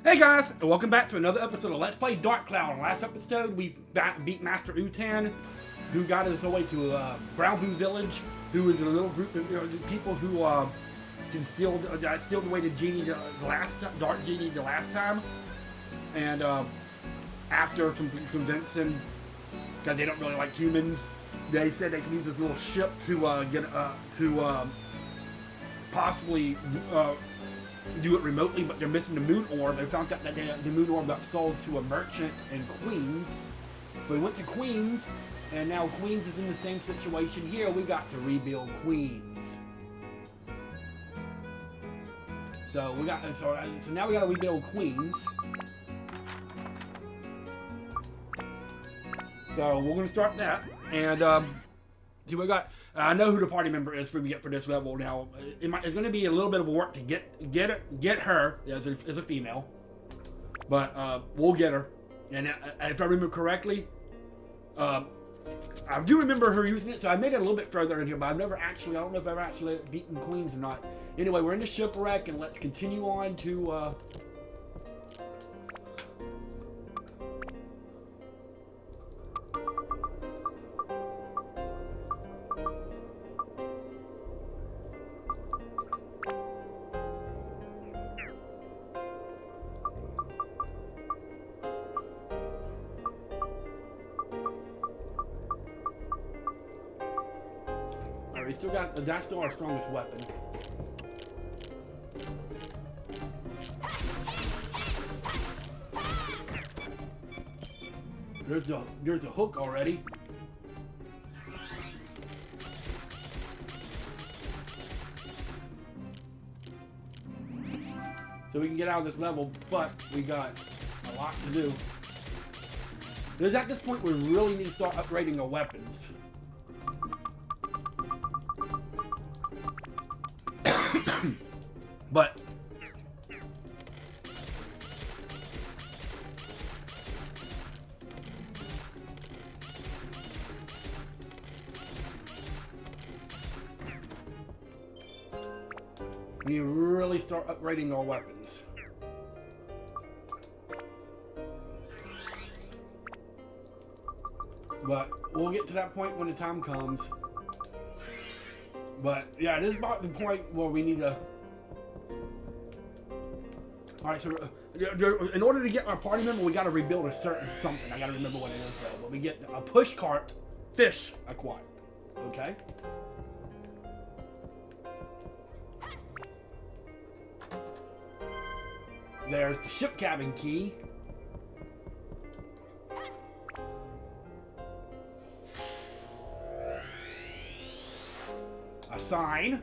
Hey guys, and welcome back to another episode of Let's Play Dark Cloud. In the last episode, we beat Master Utan, who got us away to Brown Boo Village, who is a little group of people who sealed away the genie Dark Genie the last time. And after some convincing, because they don't really like humans, they said they can use this little ship to possibly do it remotely, but they're missing the moon orb. They found out that the moon orb got sold to a merchant in Queens. We went to Queens, and now Queens is in the same situation here. We got to rebuild Queens. So now we got to rebuild Queens. So we're gonna start that, and see what we got. I know who the party member is for this level now. It's going to be a little bit of work to get her as a female, but we'll get her. And if I remember correctly, I do remember her using it, so I made it a little bit further in here. But I don't know if I've ever actually beaten Queens or not. Anyway, we're in the shipwreck, and let's continue on to. That's still our strongest weapon. There's a hook already. So we can get out of this level, but we got a lot to do. There's at this point we really need to start upgrading our weapons. But we need to really start upgrading our weapons. But we'll get to that point when the time comes. But yeah, this is about the point where we need to. Alright, so in order to get our party member, we gotta rebuild a certain something. I gotta remember what it is though. But we get a push cart fish aquatic. Okay? There's the ship cabin key. A sign.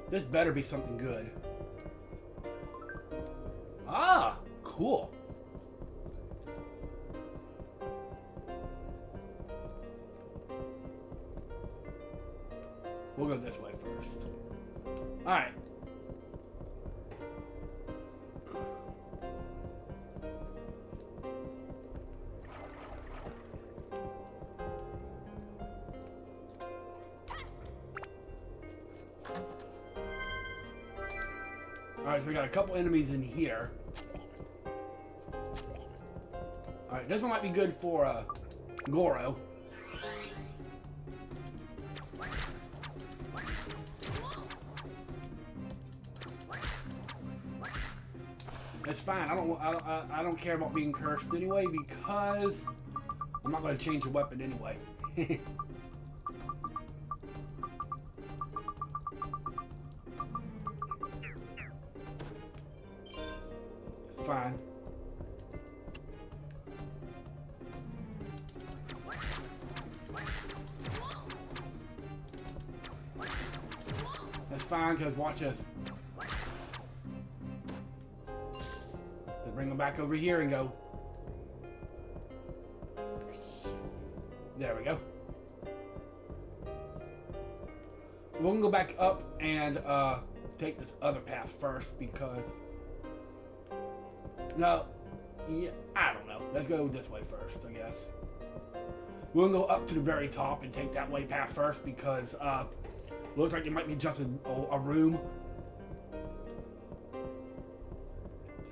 This better be something good. Ah, cool. We'll go this way first. All right. Alright, so we got a couple enemies in here. Alright, this one might be good for Goro. That's fine. I don't care about being cursed anyway because I'm not going to change the weapon anyway. Fine. That's fine, because watch this. Let's bring them back over here and go. There we go. We're going to go back up and take this other path first because... No, yeah, I don't know. Let's go this way first, I guess. We're gonna go up to the very top and take that way path first because looks like it might be just a room.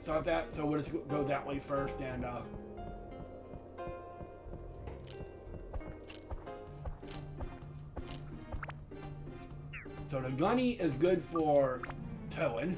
saw that, so we'll just go that way first and so the gunny is good for towing.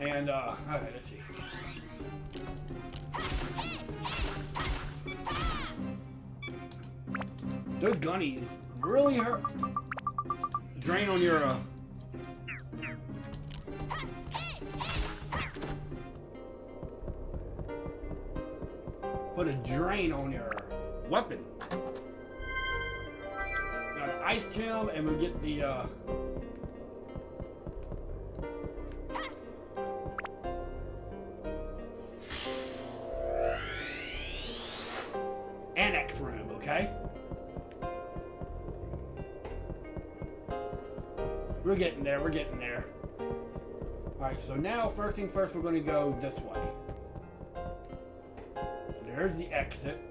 And, alright, let's see. Those gunnies really hurt. Drain on your, put a drain on your weapon. Got an ice gem, and we'll get the, annex room, okay? We're getting there, we're getting there. Alright, so now, first thing first, we're going to go this way. There's the exit.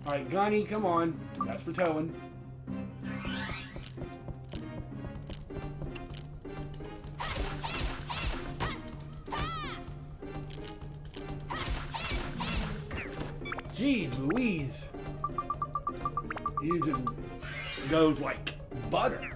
Alright, gunny, come on. That's for towing. Jeez Louise. Using those like butter.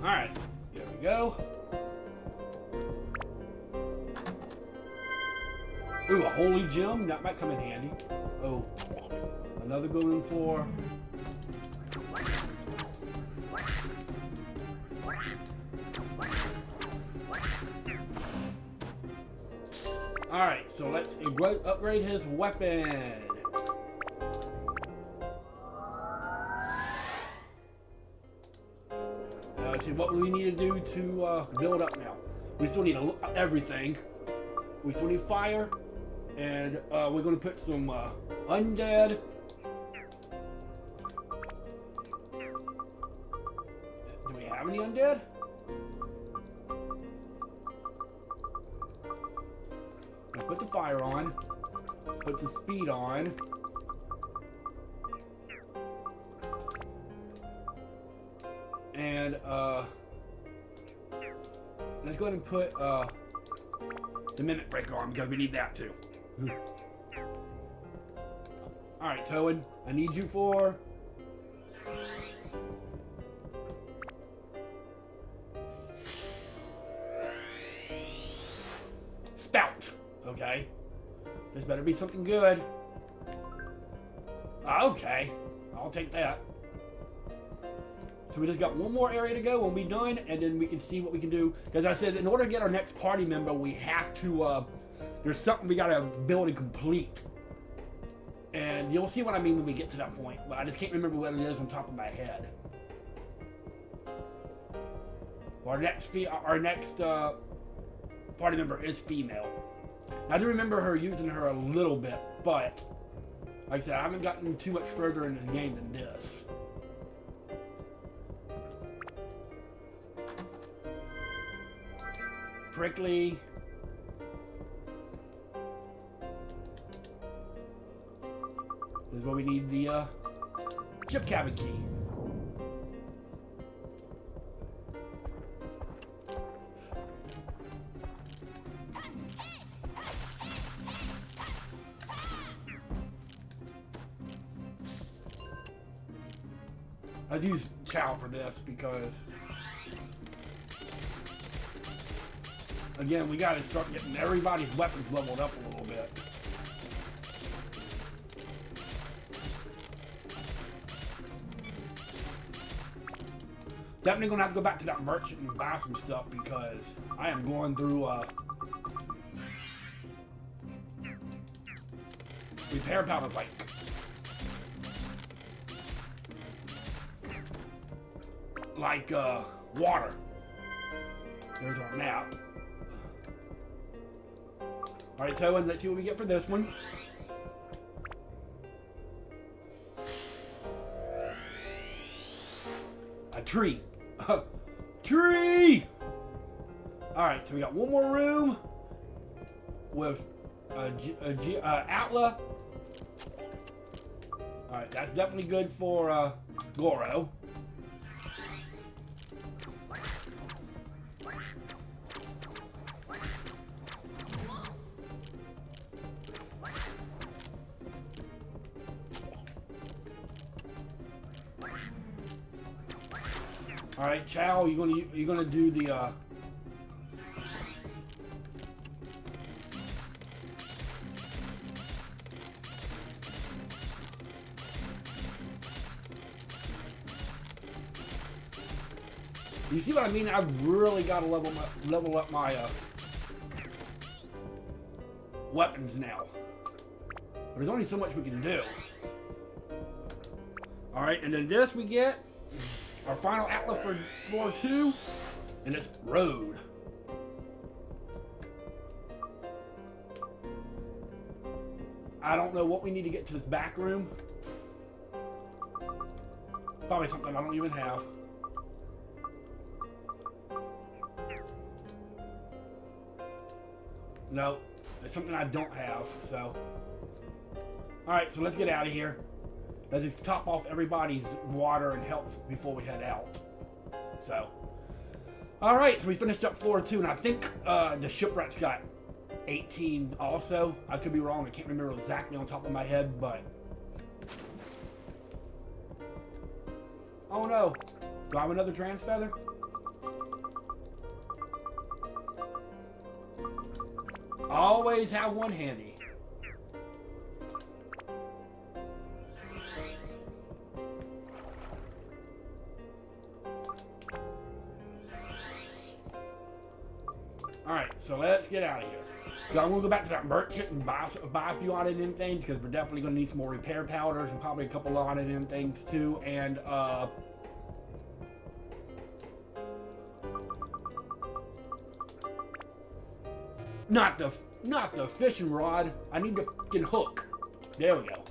Alright, there we go. Ooh, a holy gem? That might come in handy. Oh, another golden for. Alright, so let's upgrade his weapon. Now, let's see, what do we need to do to build up now? We still need everything. We still need fire. And we're going to put some undead. Do we have any undead? Let's put the fire on. Let's put the speed on. And let's go ahead and put the minute break on because we need that too. Alright, Toad, I need you for spout. Okay. This better be something good. Okay. I'll take that. So we just got one more area to go. We'll be done, and then we can see what we can do. Because I said, in order to get our next party member, we have to, there's something we gotta build and complete. And you'll see what I mean when we get to that point. But I just can't remember what it is on top of my head. Our next party member is female. I do remember her using her a little bit, but like I said, I haven't gotten too much further in this game than this. Prickly. This is where we need the chip cabin key. I'd use Chow for this because, again, we got to start getting everybody's weapons leveled up a little bit. Definitely gonna have to go back to that merchant and buy some stuff because I am going through repair powders like water. There's our map. All right, Toad, let's see what we get for this one. A tree. Tree! Alright, so we got one more room with Atla. Alright, that's definitely good for Goro. All right, Chow, you're gonna do the You see what I mean? I've really got to level up my weapons now. But there's only so much we can do. All right, and then this we get our final Atla for floor 2, and it's Road. I don't know what we need to get to this back room. Probably something I don't even have. No, it's something I don't have, so. Alright, so let's get out of here. Let's just top off everybody's water and health before we head out. So. Alright, so we finished up floor 2, and I think the shipwreck's got 18 also. I could be wrong, I can't remember exactly on top of my head, but. Oh no. Do I have another trans feather? Always have one handy. Alright, so let's get out of here. So I'm going to go back to that merchant and buy a few item things, because we're definitely going to need some more repair powders and probably a couple of item things too. And not the fishing rod. I need the fucking hook. There we go.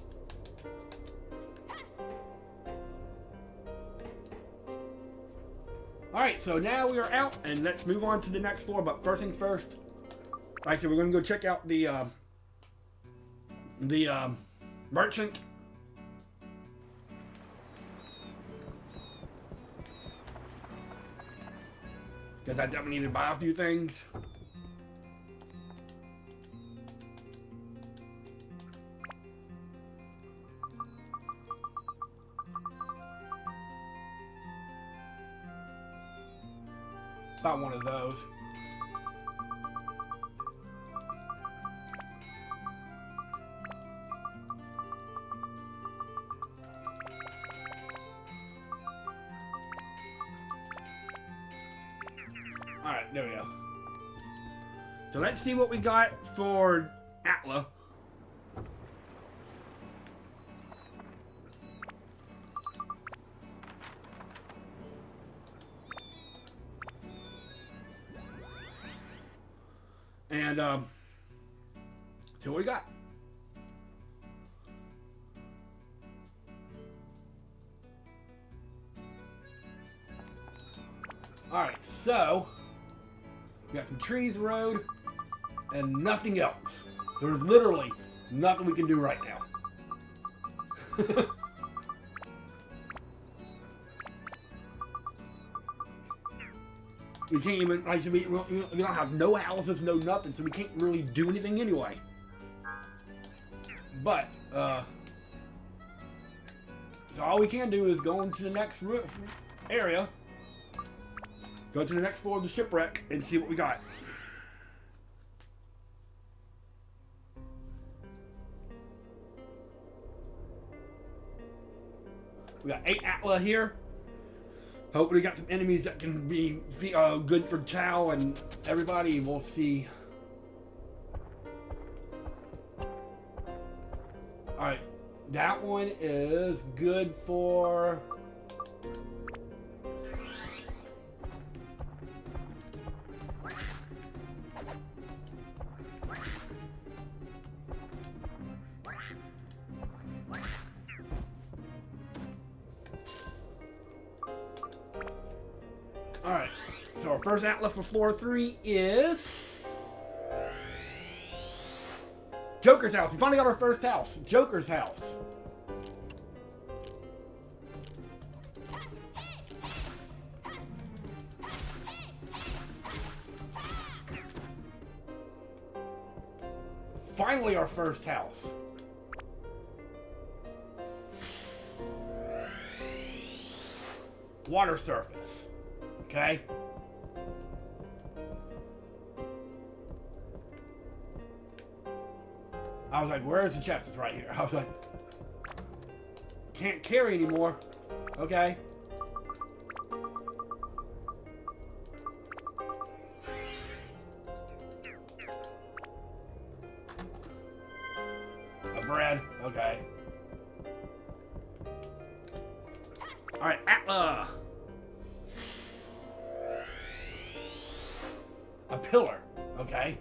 Alright, so now we are out, and let's move on to the next floor. But first things first, like I said, we're going to go check out the merchant. Because I definitely need to buy a few things. About one of those. Alright, there we go. So let's see what we got for Atla. And, see what we got. Alright, so, we got some trees, road, and nothing else. There's literally nothing we can do right now. We can't even, like, we don't have no houses, no nothing, so we can't really do anything anyway. But, So all we can do is go into the next area, go to the next floor of the shipwreck, and see what we got. We got 8 Atla here. Hopefully we got some enemies that can be good for Chow and everybody. We'll see. Alright. That one is good for... Alright, so our first Atla for floor 3 is... Joker's house. We finally got our first house. Joker's house. Finally our first house. Water surface. Okay. I was like, where's the chest? It's right here. I was like, can't carry anymore. Okay. A bread. Okay. Alright, Atla. A pillar. Okay.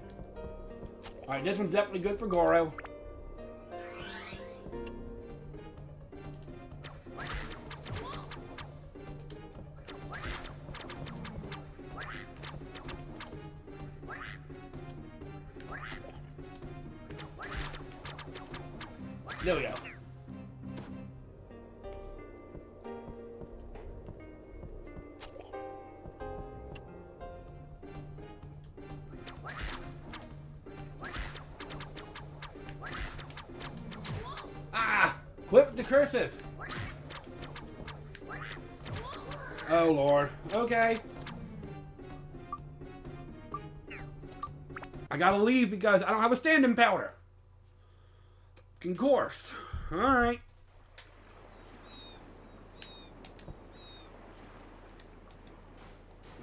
Alright, this one's definitely good for Goro. There we go. Ah! Quit with the curses! Oh Lord. Okay. I gotta leave because I don't have a standing powder. Of course. Alright.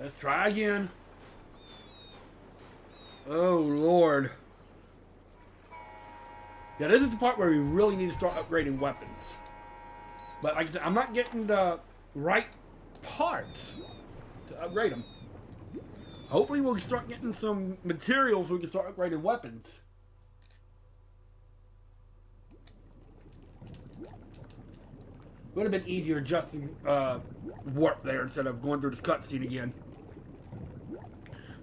Let's try again. Oh Lord. Yeah, this is the part where we really need to start upgrading weapons. But like I said, I'm not getting the right parts to upgrade them. Hopefully we'll start getting some materials so we can start upgrading weapons. Would have been easier adjusting warp there instead of going through this cutscene again.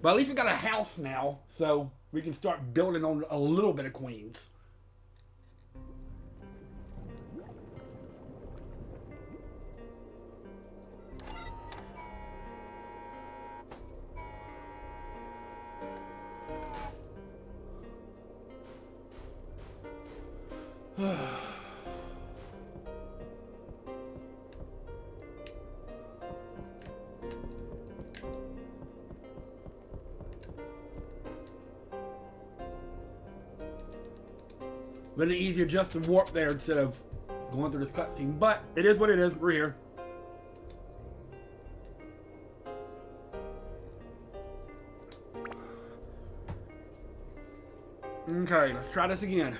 But at least we got a house now, so we can start building on a little bit of Queens. Been easier just to warp there instead of going through this cutscene, but it is what it is. We're here. Okay, let's try this again.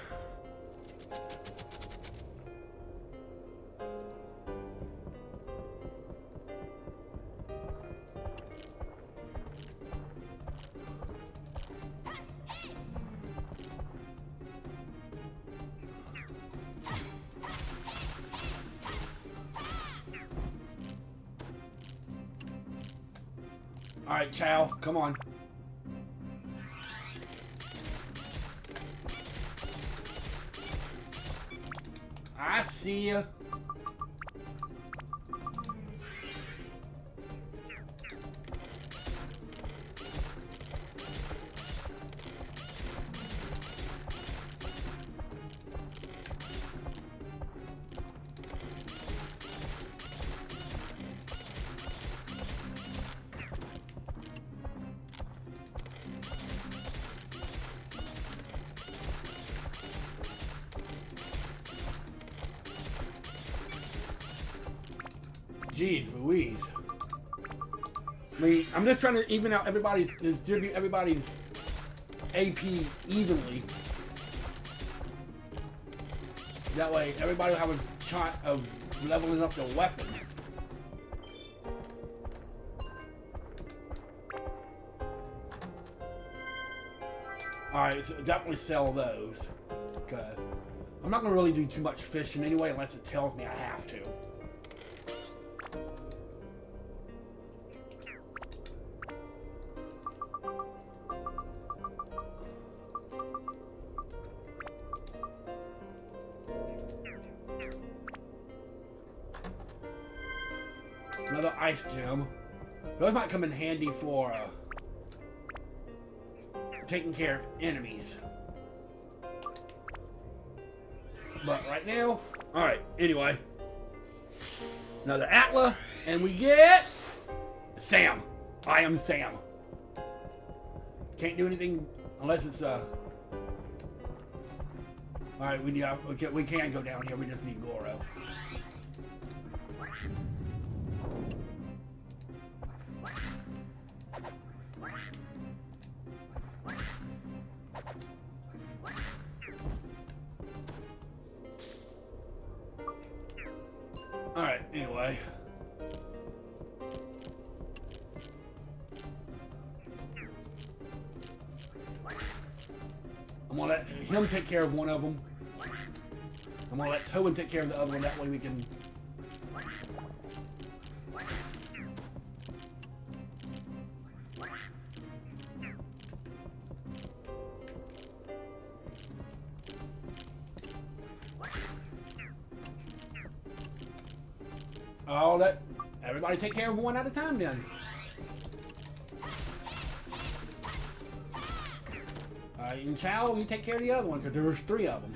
Alright, Chow, come on. I see ya. Jeez Louise. I mean, I'm just trying to even out everybody's, distribute everybody's AP evenly. That way, everybody will have a shot of leveling up their weapon. Alright, so definitely sell those. Okay. I'm not going to really do too much fishing anyway unless it tells me I have to. Another ice gem. Those might come in handy for taking care of enemies. But right now, alright, anyway. Another Atla, and we get Sam. I am Sam. Can't do anything unless it's alright, we can go down here, we just need Goro. Alright, anyway. I'm gonna let him take care of one of them. I'm gonna let Tobin take care of the other one, that way we can... I'll let everybody take care of one at a time then. And Chow, you take care of the other one because there was 3 of them.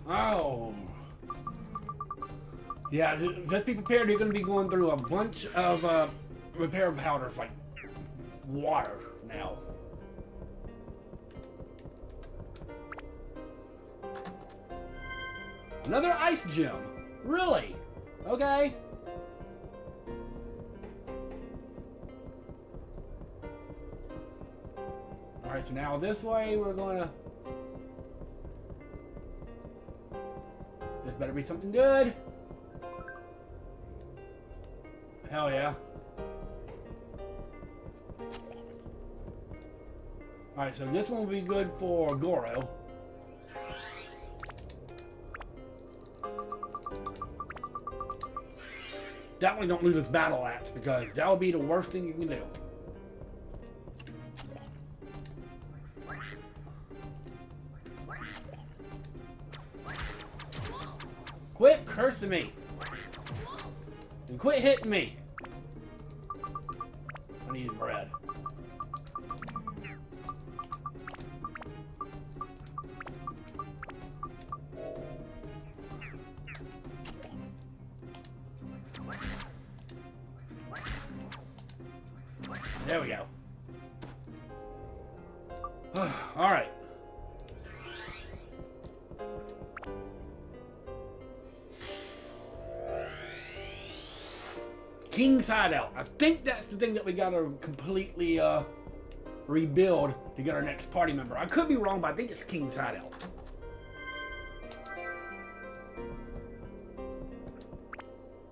Oh. Yeah, just be prepared. You're going to be going through a bunch of repair powders like water now. Another ice gem. Really? Okay. Alright, so now this way we're going to... This better be something good. Hell yeah. Alright, so this one will be good for Goro. Definitely don't lose this battle axe because that would be the worst thing you can do. Quit cursing me. And quit hitting me. I need bread. There we go. All right. King's Hideout. I think that's the thing that we gotta completely rebuild to get our next party member. I could be wrong, but I think it's King's Hideout.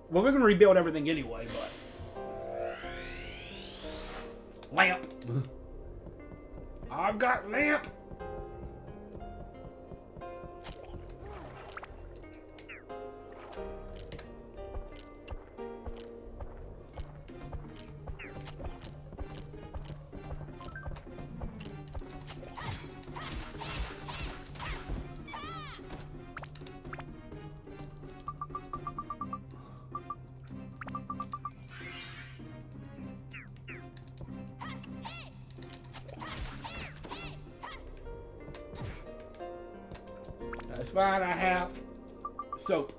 Well, we're gonna rebuild everything anyway, but... Lamp. I've got lamp. That's fine, I have. Soap.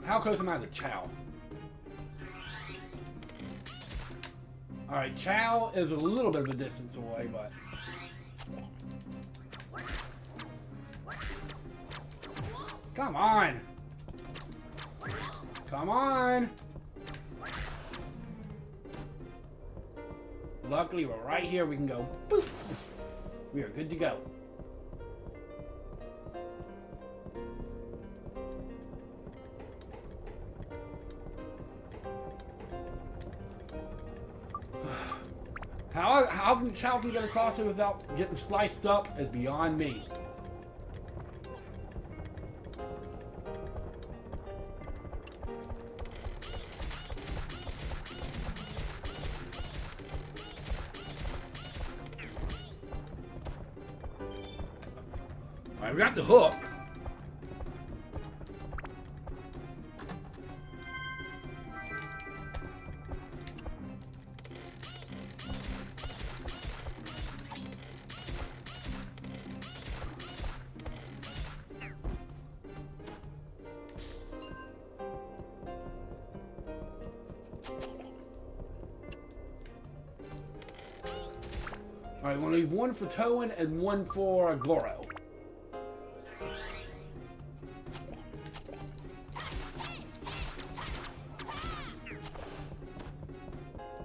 How close am I to Chow? Alright, Chow is a little bit of a distance away, but... Come on! Come on! Luckily, we're right here. We can go, boop! We are good to go. How Chow can get across it without getting sliced up is beyond me. Alright, we got the hook. Alright, we're gonna leave one for Toan and one for Goro.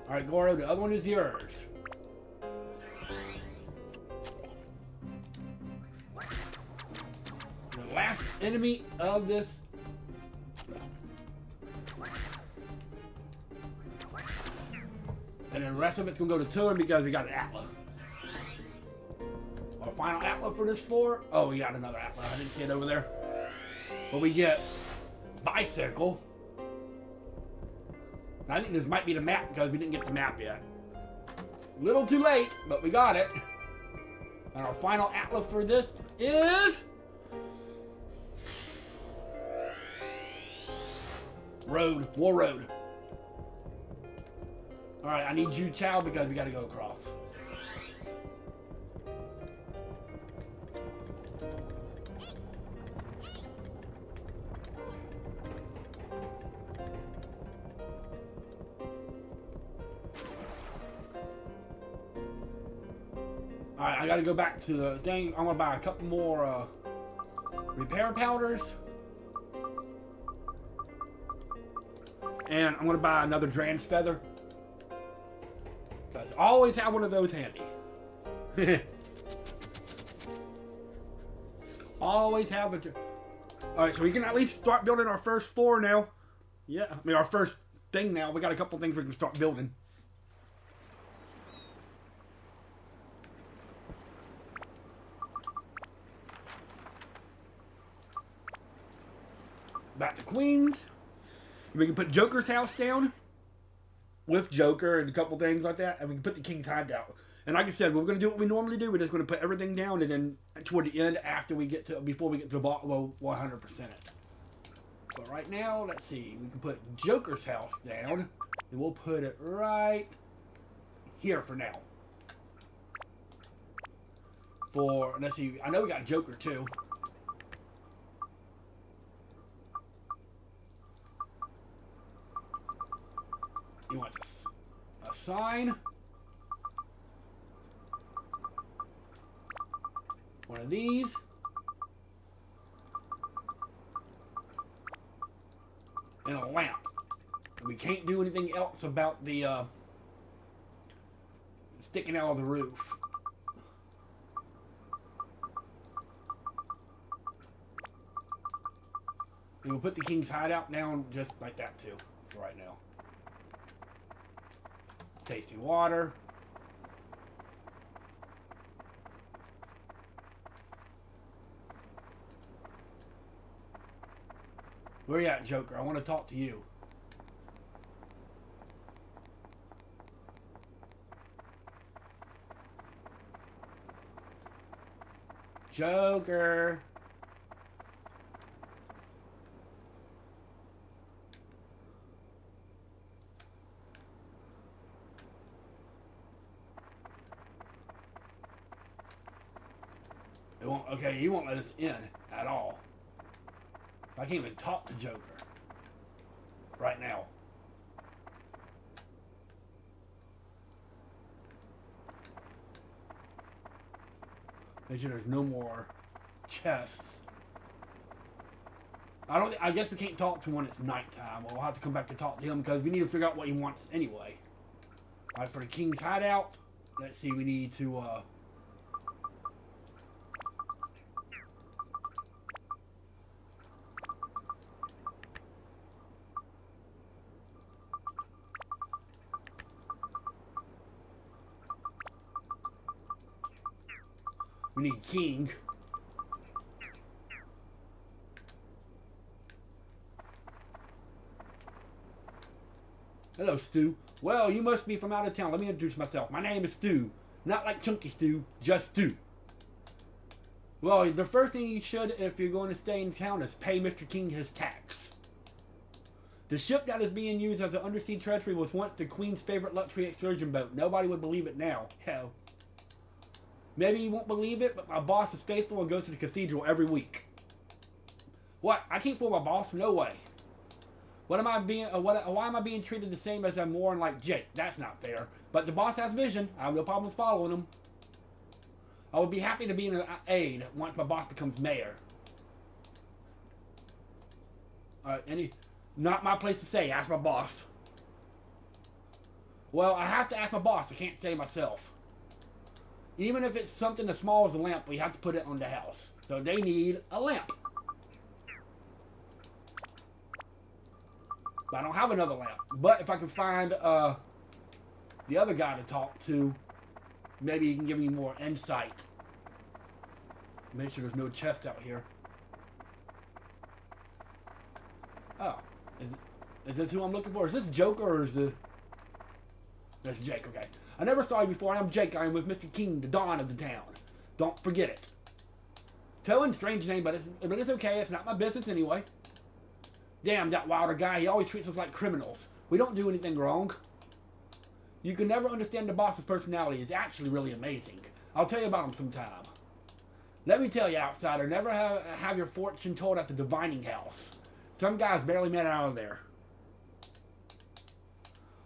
Alright, Goro, the other one is yours. The last enemy of this. And then the rest of it's gonna go to Toan because we got an Atla. Our final Atla for this floor. Oh, we got another Atla. I didn't see it over there. But we get Bicycle. I think this might be the map because we didn't get the map yet. A little too late, but we got it. And our final Atla for this is... Road. War Road. Alright, I need you, Chow, because we gotta go across. Alright, I gotta go back to the thing. I'm gonna buy a couple more repair powders. And I'm gonna buy another Dran's Feather. Because I always have one of those handy. Always have a... Alright, so we can at least start building our first floor now. Yeah, I mean our first thing now. We got a couple things we can start building. Back to Queens. We can put Joker's house down with Joker and a couple things like that, and we can put the King's Hide down. And like I said, we're going to do what we normally do. We're just going to put everything down, and then toward the end, after we get to, before we get to the bottom, we'll 100% it. So right now, let's see. We can put Joker's house down, and we'll put it right here for now. For, let's see, I know we got Joker too. He wants a sign. One of these. And a lamp. And we can't do anything else about the sticking out of the roof. And we'll put the King's Hideout down just like that too for right now. Tasty water. Where you at, Joker? I want to talk to you. Joker. It won't, okay, he won't let us in at all. I can't even talk to Joker right now. Make sure there's no more chests. I guess we can't talk to him when it's nighttime. We'll have to come back to talk to him because we need to figure out what he wants anyway. Alright, for the King's Hideout, let's see, we need to, we need King. Hello, Stu. Well, you must be from out of town. Let me introduce myself. My name is Stu. Not like Chunky Stew, just Stu. Well, the first thing you should, if you're going to stay in town, is pay Mr. King his tax. The ship that is being used as an undersea treasury was once the Queen's favorite luxury excursion boat. Nobody would believe it now. Hell. Maybe you won't believe it, but my boss is faithful and goes to the cathedral every week. What? I can't fool my boss? No way. Why am I being treated the same as I'm more like Jake? That's not fair. But the boss has vision. I have no problems following him. I would be happy to be an aide once my boss becomes mayor. Not my place to say. Ask my boss. Well, I have to ask my boss. I can't say myself. Even if it's something as small as a lamp, we have to put it on the house. So they need a lamp. I don't have another lamp. But if I can find the other guy to talk to, maybe he can give me more insight. Make sure there's no chest out here. Oh. Is this who I'm looking for? Is this Joker or is this... That's Jake, okay. I never saw you before. I'm Jake. I am with Mr. King, the Don of the town. Don't forget it. Telling strange name, but it's okay. It's not my business anyway. Damn, that Wilder guy, he always treats us like criminals. We don't do anything wrong. You can never understand the boss's personality. It's actually really amazing. I'll tell you about him sometime. Let me tell you, outsider, never have your fortune told at the divining house. Some guys barely made it out of there.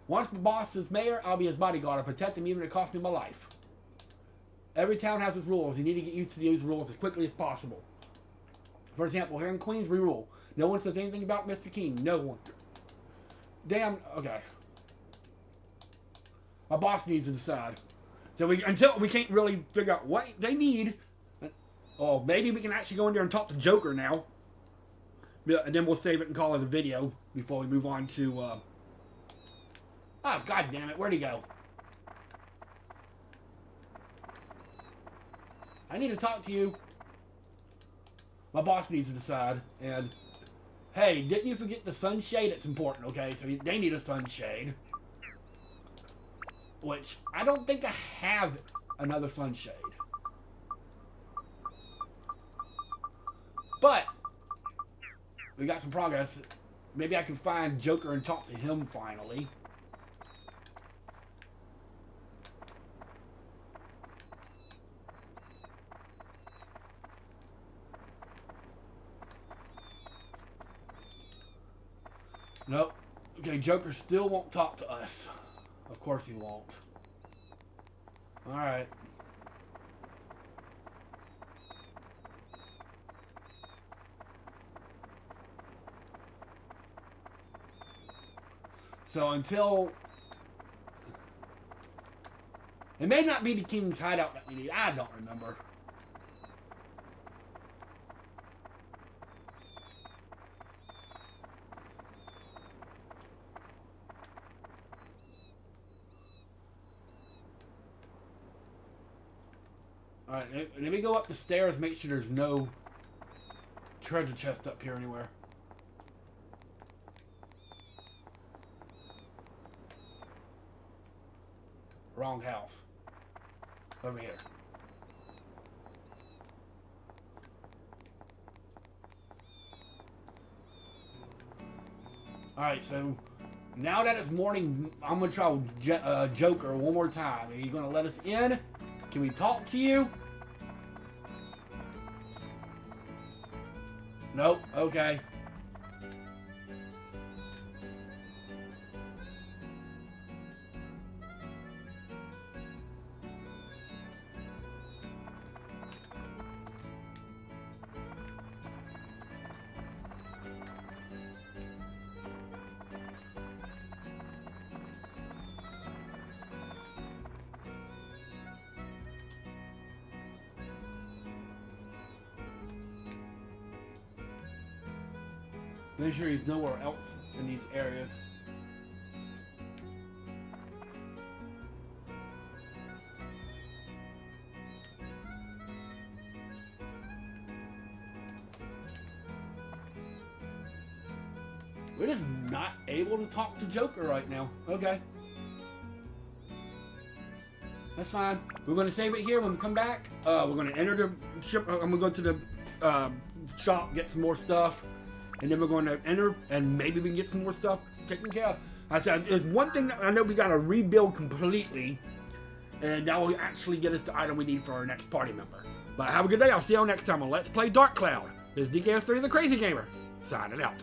Once the boss is mayor, I'll be his bodyguard. I'll protect him even if it costs me my life. Every town has its rules. You need to get used to those rules as quickly as possible. For example, here in Queens, we rule. No one says anything about Mr. King. No one. Damn. Okay. My boss needs to decide. So until we can't really figure out what they need. Oh, maybe we can actually go in there and talk to Joker now. And then we'll save it and call it a video before we move on to... Oh, god damn it. Where'd he go? I need to talk to you. My boss needs to decide. And, hey, didn't you forget the sunshade? It's important, okay? So they need a sunshade. Which, I don't think I have another sunshade. But, we got some progress. Maybe I can find Joker and talk to him finally. Nope. Okay, Joker still won't talk to us. Of course he won't. Alright. So until... It may not be the King's Hideout that we need. I don't remember. Alright, let me go up the stairs, make sure there's no treasure chest up here anywhere. Wrong house. Over here. Alright, so now that it's morning, I'm going to try Joker one more time. Are you going to let us in? Can we talk to you? Nope. Okay. Make sure he's nowhere else in these areas. We're just not able to talk to Joker right now. Okay. That's fine. We're going to save it here. When we come back, we're going to enter the ship. I'm going to go to the shop, get some more stuff. And then we're going to enter, and maybe we can get some more stuff taken care of. I said, there's one thing that I know we got to rebuild completely. And that will actually get us the item we need for our next party member. But have a good day. I'll see y'all next time on Let's Play Dark Cloud. This is DKS3 the Crazy Gamer, signing out.